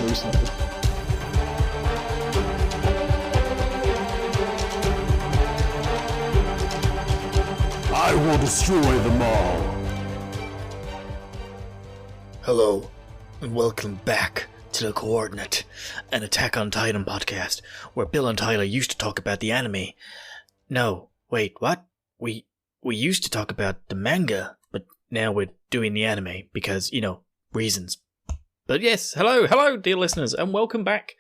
recently. I will destroy them all. Hello, and welcome back to The Coordinate, an Attack on Titan podcast, where Bill and Tyler used to talk about the anime. No, wait, what? We used to talk about the manga, but now we're doing the anime, because, reasons. But yes, hello, dear listeners, and welcome back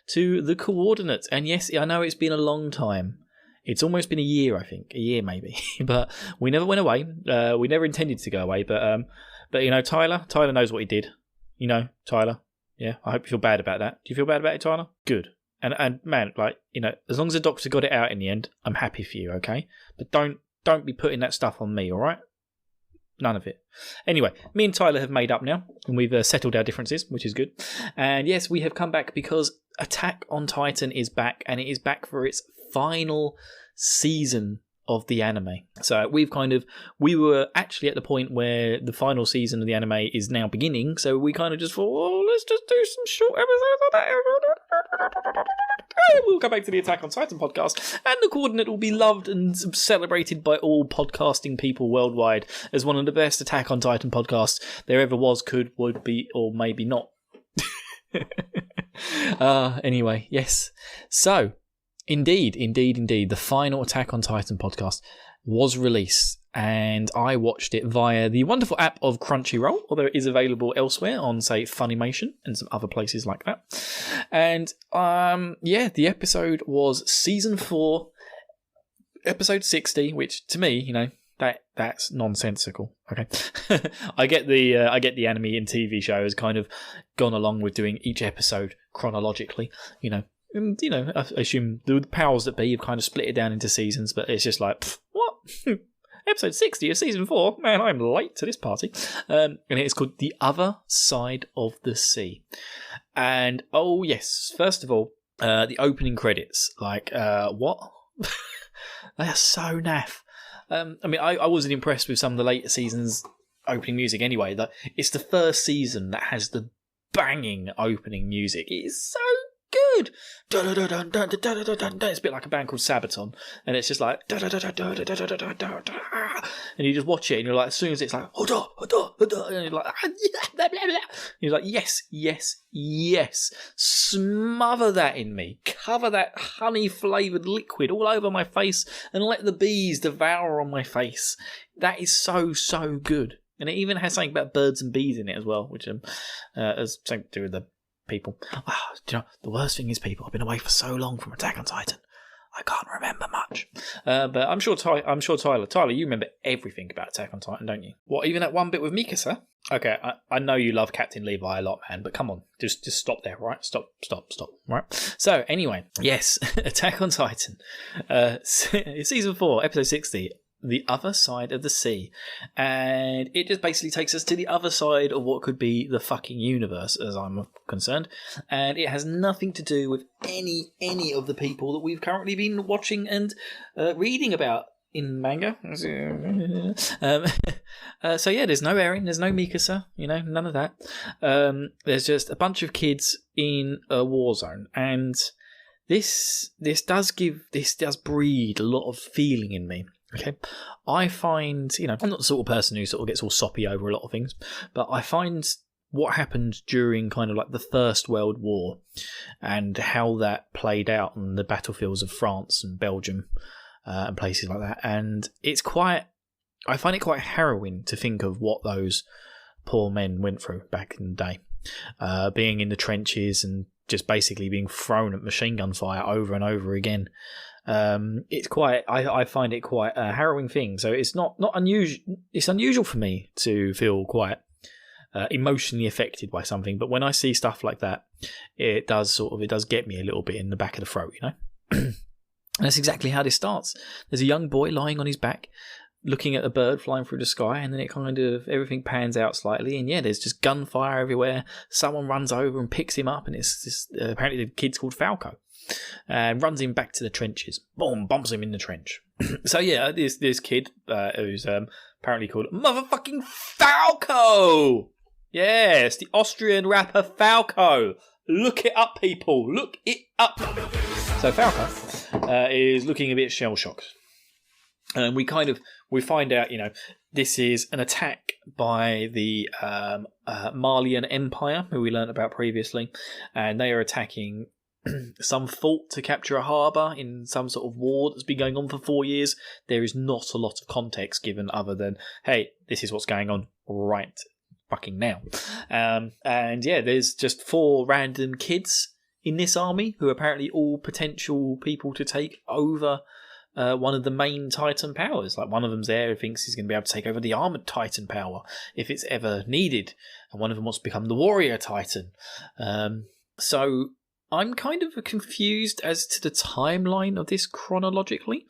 to The Coordinate. And yes, I know it's been a long time. It's almost been a year, I think. A year, maybe. But we never went away. We never intended to go away, but Tyler knows what he did. Tyler. Yeah, I hope you feel bad about that. Do you feel bad about it, Tyler? Good. And man, as long as the doctor got it out in the end, I'm happy for you, okay? But don't be putting that stuff on me, all right? None of it. Anyway, me and Tyler have made up now, and we've settled our differences, which is good. And yes, we have come back because Attack on Titan is back, and it is back for its final season of the anime. So we were actually at the point where the final season of the anime is now beginning, so we kind of just thought, let's just do some short episodes of that. We'll go back to the Attack on Titan podcast, and The Coordinate will be loved and celebrated by all podcasting people worldwide as one of the best Attack on Titan podcasts there ever was, would be, or maybe not. Anyway, yes. So, Indeed, the final Attack on Titan podcast was released, and I watched it via the wonderful app of Crunchyroll, although it is available elsewhere on, say, Funimation and some other places like that. And, the episode was Season 4, Episode 60, which, to me, that's nonsensical. Okay, I get the anime and TV show has kind of gone along with doing each episode chronologically, And, I assume the powers that be have kind of split it down into seasons, but it's just like, what? Episode 60 of Season 4? Man, I'm late to this party. And it's called The Other Side of the Sea. And, oh yes, first of all, the opening credits. What? They are so naff. I wasn't impressed with some of the later seasons' opening music anyway. It's the first season that has the banging opening music. It is so good. It's a bit like a band called Sabaton, and it's just like, and you just watch it, and you're like, as soon as it's like, and you're like, you're like, yes, smother that in me, cover that honey flavoured liquid all over my face, and let the bees devour on my face. That is so good, and it even has something about birds and bees in it as well, which has something to do with the people. The worst thing is people. I've been away for so long from Attack on Titan, I can't remember much. But I'm sure Tyler, you remember everything about Attack on Titan, don't you? What, even that one bit with Mikasa? Okay, I know you love Captain Levi a lot, man, but come on, just stop there, right? Stop, right? So anyway, yes, Attack on Titan, season 4, episode 60. The Other Side of the Sea, and it just basically takes us to the other side of what could be the fucking universe, as I'm concerned, and it has nothing to do with any of the people that we've currently been watching and reading about in manga. So yeah, there's no Eren, there's no Mikasa, none of that. There's just a bunch of kids in a war zone, and this does breed a lot of feeling in me. Okay, I find, I'm not the sort of person who sort of gets all soppy over a lot of things, but I find what happened during kind of like the First World War and how that played out on the battlefields of France and Belgium and places like that. And I find it quite harrowing to think of what those poor men went through back in the day, being in the trenches and just basically being thrown at machine gun fire over and over again. I find it quite a harrowing thing. So it's not unusual. It's unusual for me to feel quite emotionally affected by something. But when I see stuff like that, it does get me a little bit in the back of the throat, And that's exactly how this starts. There's a young boy lying on his back, looking at a bird flying through the sky, and then it kind of, everything pans out slightly, and yeah, there's just gunfire everywhere. Someone runs over and picks him up, and it's this, apparently the kid's called Falco, and runs him back to the trenches. Boom, bumps him in the trench. So yeah, this kid who's apparently called motherfucking Falco. Yes, the Austrian rapper Falco. Look it up, people. Look it up. So Falco is looking a bit shell-shocked. And we find out, this is an attack by the Malian Empire, who we learnt about previously, and they are attacking some fort to capture a harbour in some sort of war that's been going on for 4 years. There is not a lot of context given other than, hey, this is what's going on right fucking now. And yeah, there's just 4 random kids in this army who are apparently all potential people to take over one of the main Titan powers. Like, one of them's there who thinks he's going to be able to take over the armoured Titan power if it's ever needed, and one of them wants to become the warrior Titan. So I'm kind of confused as to the timeline of this chronologically.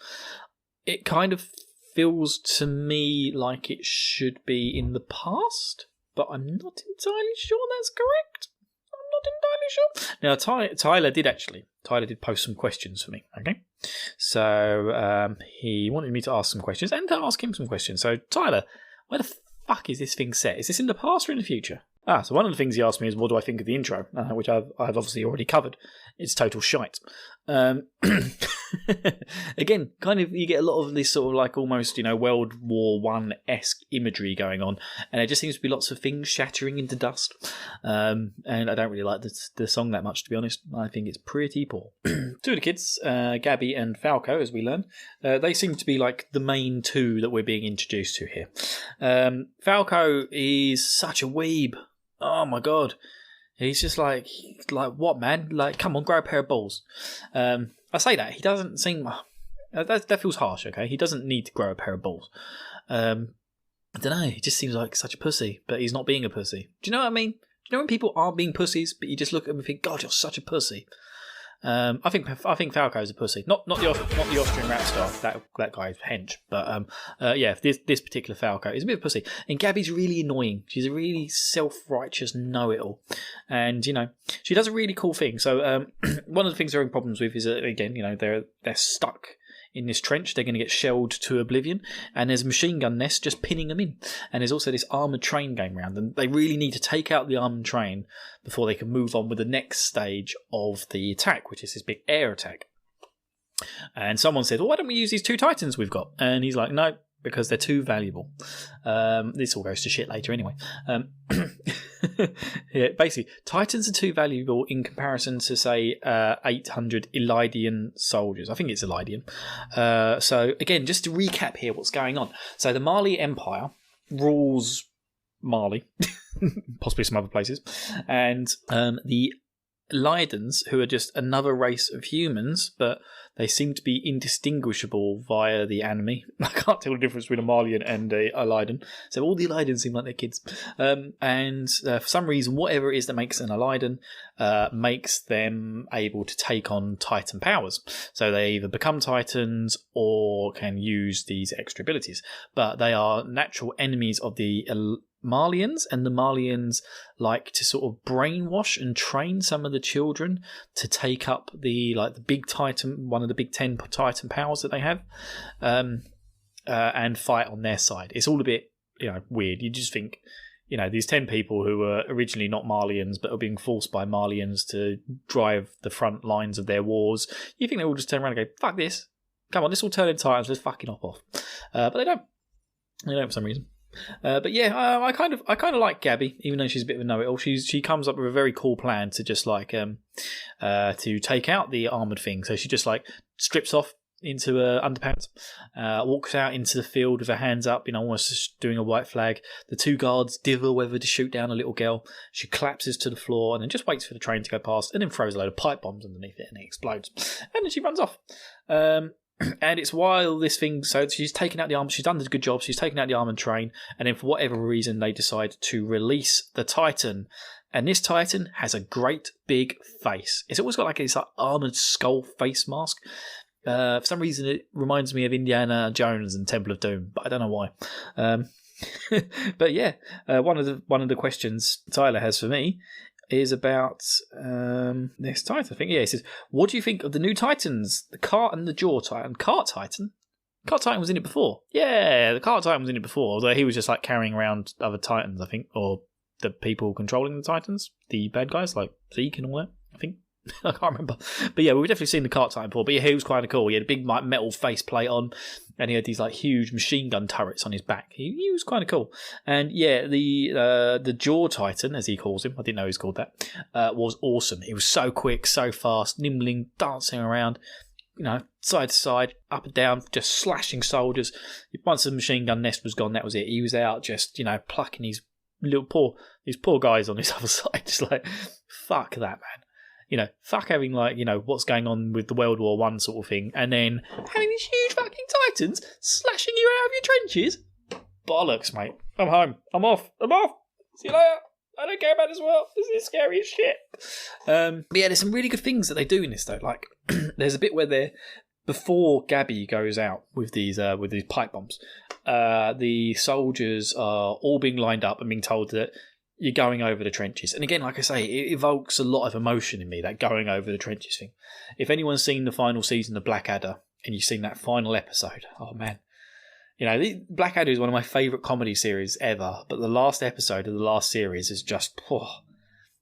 It kind of feels to me like it should be in the past, but I'm not entirely sure that's correct. Now, Tyler did post some questions for me, okay? So he wanted me to ask some questions and to ask him some questions. So, Tyler, where the fuck is this thing set? Is this in the past or in the future? So one of the things he asked me is, what do I think of the intro? Which I've obviously already covered. It's total shite. Again, kind of, you get a lot of this sort of like almost, World War One-esque imagery going on, and there just seems to be lots of things shattering into dust. And I don't really like the song that much, to be honest. I think it's pretty poor. 2 of the kids, Gabby and Falco, as we learn, they seem to be like the main 2 that we're being introduced to here. Falco is such a weeb. Oh my god. He's just like what, man? Like, come on, grow a pair of balls. I say that. He doesn't seem... That feels harsh, okay? He doesn't need to grow a pair of balls. I don't know. He just seems like such a pussy, but he's not being a pussy. Do you know what I mean? Do you know when people aren't being pussies, but you just look at them and think, God, you're such a pussy? I think Falco's a pussy. Not the Austrian rap star. That guy's hench. But yeah, this particular Falco is a bit of a pussy. And Gabby's really annoying. She's a really self-righteous know-it-all, and she does a really cool thing. So one of the things they're having problems with is that, again, they're stuck in this trench. They're going to get shelled to oblivion, and there's a machine gun nest just pinning them in. And there's also this armoured train going around, and they really need to take out the armoured train before they can move on with the next stage of the attack, which is this big air attack. And someone said, well, why don't we use these 2 Titans we've got? And he's like, no, because they're too valuable. This all goes to shit later anyway. Yeah, basically, Titans are too valuable in comparison to, say, 800 Elydian soldiers. I think it's Elydian. So, again, just to recap here what's going on. So, the Mali Empire rules Mali, possibly some other places, and the Lydans, who are just another race of humans, but they seem to be indistinguishable via the anime. I can't tell the difference between a Malian and a Lydan. So all the Lydans seem like they're kids. And for some reason, whatever it is that makes an Lydan makes them able to take on Titan powers. So they either become Titans or can use these extra abilities. But they are natural enemies of the Malians, and the Malians like to sort of brainwash and train some of the children to take up the big Titan, one of the big 10 Titan powers that they have, and fight on their side. It's all a bit weird. You just think these 10 people who were originally not Malians but are being forced by Malians to drive the front lines of their wars. You think they all just turn around and go, fuck this, come on, this will turn into Titans, let's fucking hop off. But they don't for some reason. But yeah, I kind of like Gabby, even though she's a bit of a know-it-all. She comes up with a very cool plan to just to take out the armoured thing. So she just strips off into her underpants, walks out into the field with her hands up, almost just doing a white flag. The 2 guards dither whether to shoot down a little girl. She collapses to the floor and then just waits for the train to go past, and then throws a load of pipe bombs underneath it, and it explodes. And then she runs off. And it's while this thing, so she's taken out the arm, she's done a good job, she's taken out the armoured train, and then for whatever reason they decide to release the Titan. And this Titan has a great big face. It's always got this armoured skull face mask. For some reason it reminds me of Indiana Jones and Temple of Doom, but I don't know why. But yeah, one of the questions Tyler has for me is about this Titan. I think, yeah, it says, what do you think of the new Titans, the Cart and the Jaw Titan? Cart Titan was in it before. Yeah, the Cart Titan was in it before, although he was just carrying around other Titans, I think, or the people controlling the Titans, the bad guys like Zeke and all that. I think I can't remember, but yeah, we've definitely seen the Cart Titan before. But yeah, he was kind of cool. He had a big like metal face plate on, and he had these like huge machine gun turrets on his back. He was kind of cool. And yeah, the Jaw Titan, as he calls him, I didn't know he was called that, was awesome. He was so quick, so fast, nimbling, dancing around, side to side, up and down, just slashing soldiers. Once the machine gun nest was gone, that was it. He was out just plucking these poor guys on his other side, just like fuck that, man. Fuck having what's going on with the World War One sort of thing, and then having these huge fucking Titans slashing you out of your trenches. Bollocks, mate. I'm home. I'm off. See you later. I don't care about this world. This is scary as shit. But yeah, there's some really good things that they do in this though. Like there's a bit where before Gabby goes out with these pipe bombs, the soldiers are all being lined up and being told that you're going over the trenches. And again, like I say, it evokes a lot of emotion in me, that going over the trenches thing. If anyone's seen the final season of Blackadder and you've seen that final episode, oh man. Blackadder is one of my favourite comedy series ever, but the last episode of the last series is just,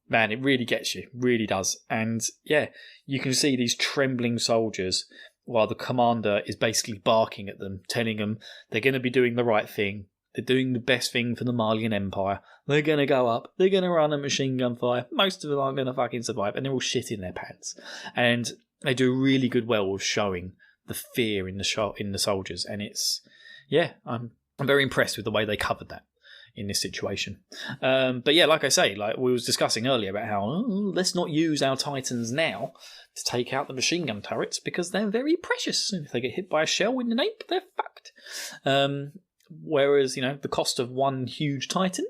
man, it really gets you, really does. And yeah, you can see these trembling soldiers while the commander is basically barking at them, telling them they're going to be doing the right thing. They're doing the best thing for the Malian Empire. They're going to go up. They're going to run a machine gun fire. Most of them aren't going to fucking survive. And they're all shit in their pants. And they do really good well with showing the fear in the soldiers. And it's, yeah, I'm very impressed with the way they covered that in this situation. But yeah, like I say, like we was discussing earlier about how let's not use our Titans now to take out the machine gun turrets because they're very precious. And if they get hit by a shell in the nape, they're fucked. Whereas, the cost of one huge Titan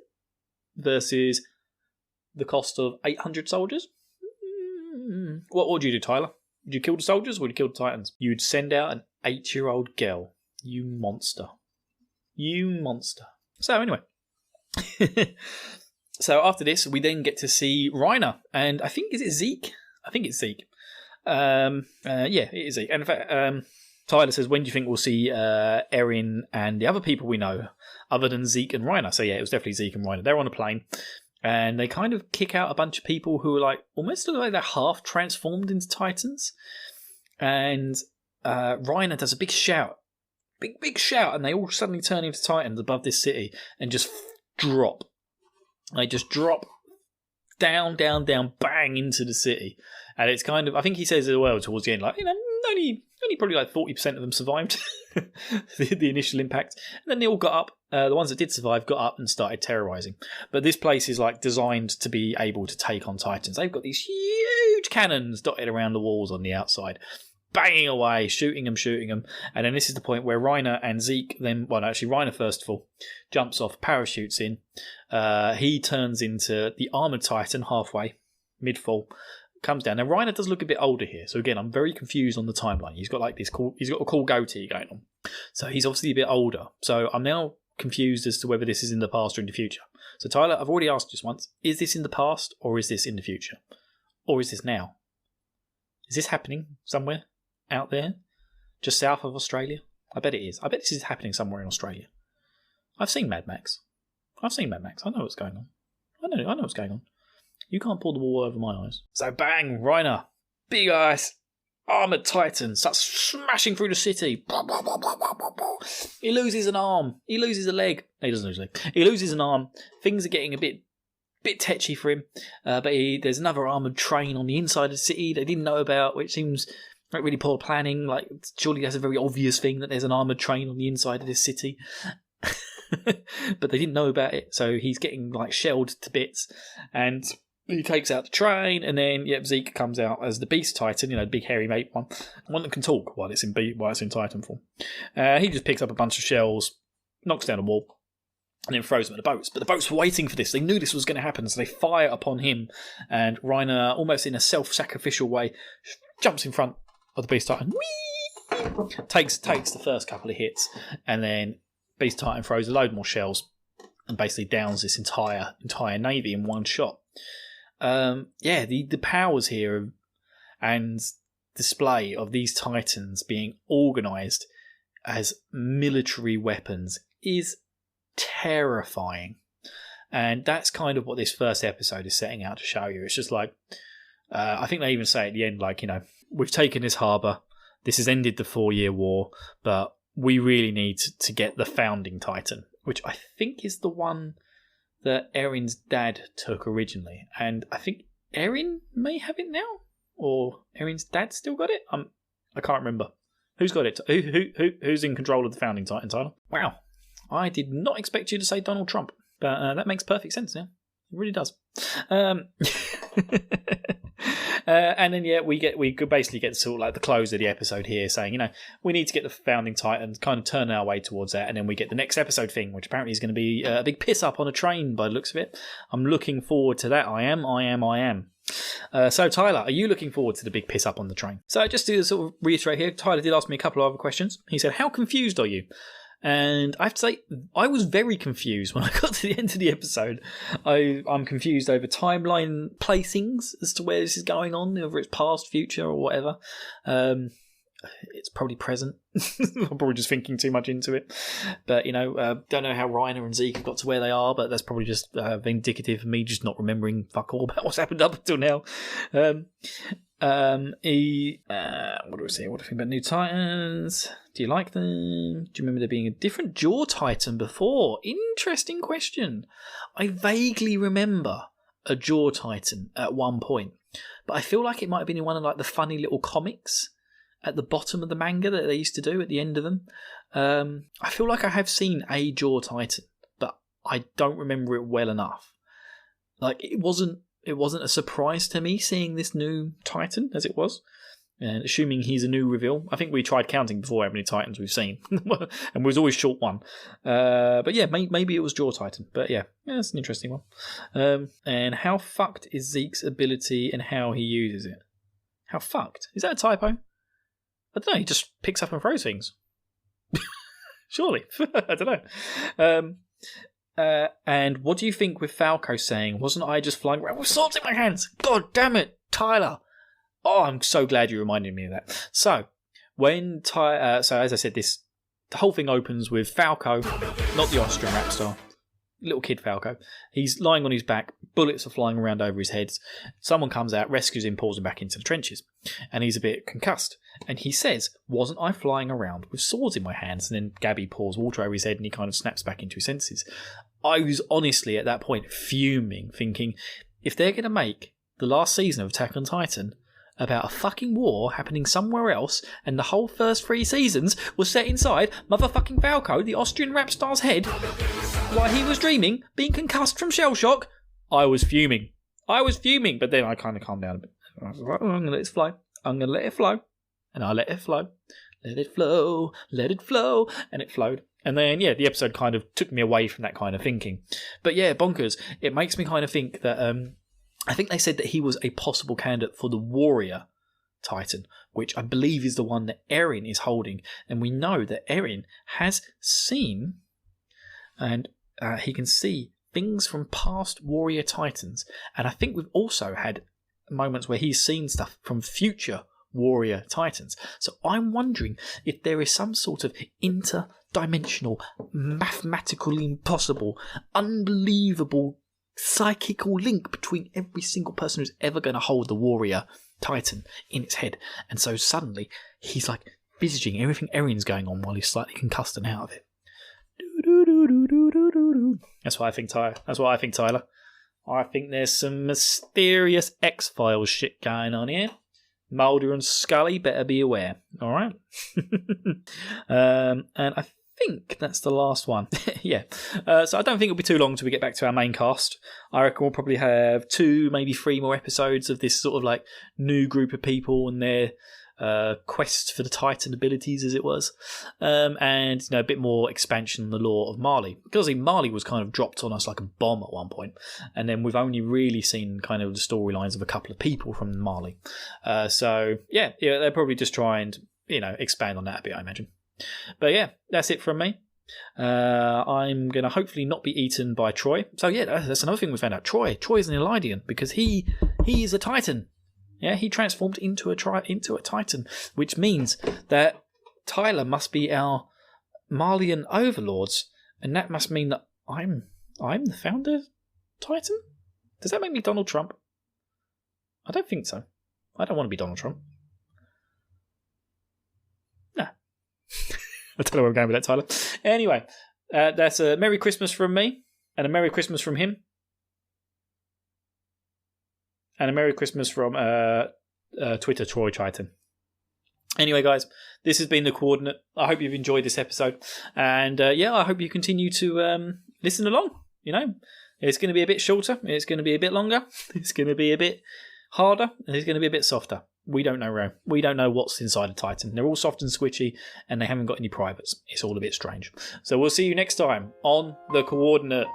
versus the cost of 800 soldiers. What would you do, Tyler? Would you kill the soldiers or would you kill the Titans? You'd send out an 8-year-old girl. You monster. So anyway. So after this, we then get to see Reiner. And I think, is it Zeke? I think it's Zeke. Yeah, it is Zeke. And in fact, Tyler says, when do you think we'll see Erin and the other people we know, other than Zeke and Reiner? So yeah, it was definitely Zeke and Reiner. They're on a plane, and they kind of kick out a bunch of people who are like almost look like they're half transformed into Titans. And Reiner does a big shout, big shout, and they all suddenly turn into Titans above this city and just drop. They just drop down, bang into the city. And it's kind of, I think he says as well towards the end, like, only probably like 40% of them survived the initial impact. And then they all got up. The ones that did survive got up and started terrorizing. But this place is like designed to be able to take on Titans. They've got these huge cannons dotted around the walls on the outside, banging away, shooting them. And then this is the point where Reiner and Zeke Reiner first of all jumps off, parachutes in. He turns into the armored Titan halfway, mid-fall. Comes down. Now Reiner does look a bit older here, so again I'm very confused on the timeline. He's got a cool goatee going on, so he's obviously a bit older. So I'm now confused as to whether this is in the past or in the future. So Tyler, I've already asked this once: is this in the past or is this in the future, or is this now? Is this happening somewhere out there, just south of Australia? I bet it is. I bet this is happening somewhere in Australia. I've seen Mad Max. I know what's going on. I know what's going on. You can't pull the wool over my eyes. So bang, Reiner, big ass armored Titan, starts smashing through the city. He loses an arm. He loses a leg. No, he doesn't lose a leg. He loses an arm. Things are getting a bit tetchy for him. But there's another armored train on the inside of the city they didn't know about, which seems like really poor planning. Like, surely that's a very obvious thing that there's an armored train on the inside of this city. But they didn't know about it. So he's getting like shelled to bits. And he takes out the train, and then Zeke comes out as the Beast Titan, the big hairy mate one that can talk while it's in Titan form. He just picks up a bunch of shells, knocks down a wall, and then throws them at the boats. But the boats were waiting for this; they knew this was going to happen, so they fire upon him. And Reiner, almost in a self-sacrificial way, jumps in front of the Beast Titan, takes the first couple of hits, and then Beast Titan throws a load more shells and basically downs this entire navy in one shot. The powers here and display of these Titans being organised as military weapons is terrifying. And that's kind of what this first episode is setting out to show you. It's just like, I think they even say at the end, like, we've taken this harbour, this has ended the 4-year war, but we really need to get the founding Titan, which I think is the one that Erin's dad took originally. And I think Erin may have it now, or Erin's dad still got it. I can't remember. Who's got it? Who's in control of the founding Titan, Tyler? Wow. I did not expect you to say Donald Trump, but that makes perfect sense now. It really does. And then we could basically get sort of like the close of the episode here, saying we need to get the founding Titans, kind of turn our way towards that, and then we get the next episode thing, which apparently is going to be a big piss up on a train by the looks of it. I'm looking forward to that. I am. So Tyler, are you looking forward to the big piss up on the train? So just to sort of reiterate here, Tyler did ask me a couple of other questions. He said, "How confused are you?" And I have to say, I was very confused when I got to the end of the episode. I'm confused over timeline placings as to where this is going on, whether it's past, future, or whatever. It's probably present. I'm probably just thinking too much into it. But, don't know how Reiner and Zeke have got to where they are, but that's probably just indicative of me just not remembering fuck all about what's happened up until now. What do we say? What do you think about New Titans? Do you like them? Do you remember there being a different Jaw Titan before? Interesting question. I vaguely remember a Jaw Titan at one point, but I feel like it might have been in one of like the funny little comics at the bottom of the manga that they used to do at the end of them. I feel like I have seen a Jaw Titan, but I don't remember it well enough. Like it wasn't a surprise to me seeing this new Titan as it was. And assuming he's a new reveal. I think we tried counting before how many Titans we've seen. And we was always short one. But yeah, maybe it was Jaw Titan. But yeah, that's an interesting one. And how fucked is Zeke's ability and how he uses it? How fucked? Is that a typo? I don't know, he just picks up and throws things. Surely. I don't know. And what do you think with Falco saying, "Wasn't I just flying around with swords in my hands? God damn it, Tyler." Oh, I'm so glad you reminded me of that. So, when so as I said, the whole thing opens with Falco, not the Austrian rap star, little kid Falco. He's lying on his back, bullets are flying around over his head. Someone comes out, rescues him, pulls him back into the trenches, and he's a bit concussed. And he says, "Wasn't I flying around with swords in my hands?" And then Gabby pours water over his head and he kind of snaps back into his senses. I was honestly at that point fuming, thinking, if they're going to make the last season of Attack on Titan about a fucking war happening somewhere else, and the whole first 3 seasons was set inside motherfucking Falco, the Austrian rap star's head, while he was dreaming, being concussed from shell shock, I was fuming. But then I kind of calmed down a bit. I was like, I'm going to let it flow. I'm going to let it flow. And I let it flow. Let it flow. Let it flow. And it flowed. And then, yeah, the episode kind of took me away from that kind of thinking. But yeah, bonkers. It makes me kind of think that I think they said that he was a possible candidate for the Warrior Titan, which I believe is the one that Eren is holding. And we know that Eren has seen, and he can see things from past Warrior Titans. And I think we've also had moments where he's seen stuff from future Warrior Titans. So I'm wondering if there is some sort of interdimensional, mathematically impossible, unbelievable psychical link between every single person who's ever going to hold the Warrior Titan in its head. And so suddenly he's like visaging everything Eren's going on while he's slightly concussed and out of it. That's what I think, Tyler. I think there's some mysterious X-Files shit going on here. Mulder and Scully better be aware. All right. And I think that's the last one. Yeah. So I don't think it'll be too long till we get back to our main cast. I reckon we'll probably have 2, maybe 3 more episodes of this sort of like new group of people and their quest for the Titan abilities, as it was, and a bit more expansion on the lore of Marley, because Marley was kind of dropped on us like a bomb at one point, and then we've only really seen kind of the storylines of a couple of people from Marley. So yeah, they'll probably just try and expand on that a bit, I imagine. But yeah, that's it from me. I'm going to hopefully not be eaten by Troy. So yeah, that's another thing we found out. Troy is an Eldian because he is a Titan. Yeah, he transformed into a Titan, which means that Tyler must be our Marleyan overlords, and that must mean that I'm the founder Titan? Does that make me Donald Trump? I don't think so. I don't want to be Donald Trump. Nah. I don't know where I'm going with that, Tyler. Anyway, that's a Merry Christmas from me, and a Merry Christmas from him, and a Merry Christmas from Twitter Troy Triton. Anyway, guys, this has been The Coordinate. I hope you've enjoyed this episode. And I hope you continue to listen along. You know, it's going to be a bit shorter. It's going to be a bit longer. It's going to be a bit harder. And it's going to be a bit softer. We don't know, Ro. We don't know what's inside a Titan. They're all soft and squishy, and they haven't got any privates. It's all a bit strange. So we'll see you next time on The Coordinate.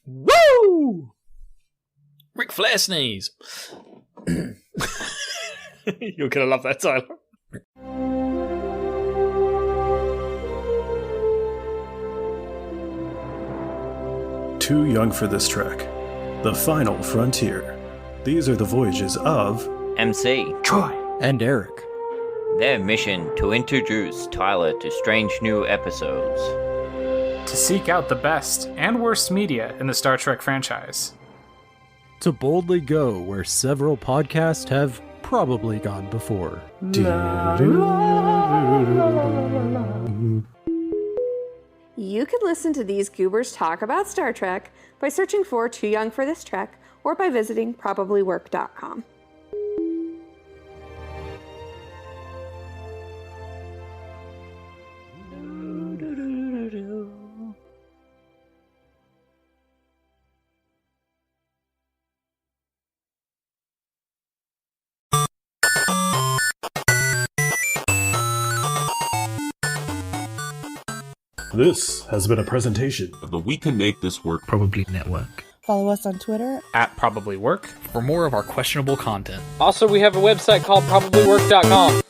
Woo! Ric Flair sneeze. You're going to love that, Tyler. Too young for this trek. The final frontier. These are the voyages of MC, Troy, and Eric. Their mission to introduce Tyler to strange new episodes. To seek out the best and worst media in the Star Trek franchise. To boldly go where several podcasts have probably gone before. You can listen to these goobers talk about Star Trek by searching for Too Young for This Trek or by visiting probablywork.com. This has been a presentation of the We Can Make This Work Probably Network. Follow us on Twitter At Probably Work For more of our questionable content. Also, we have a website called probablywork.com.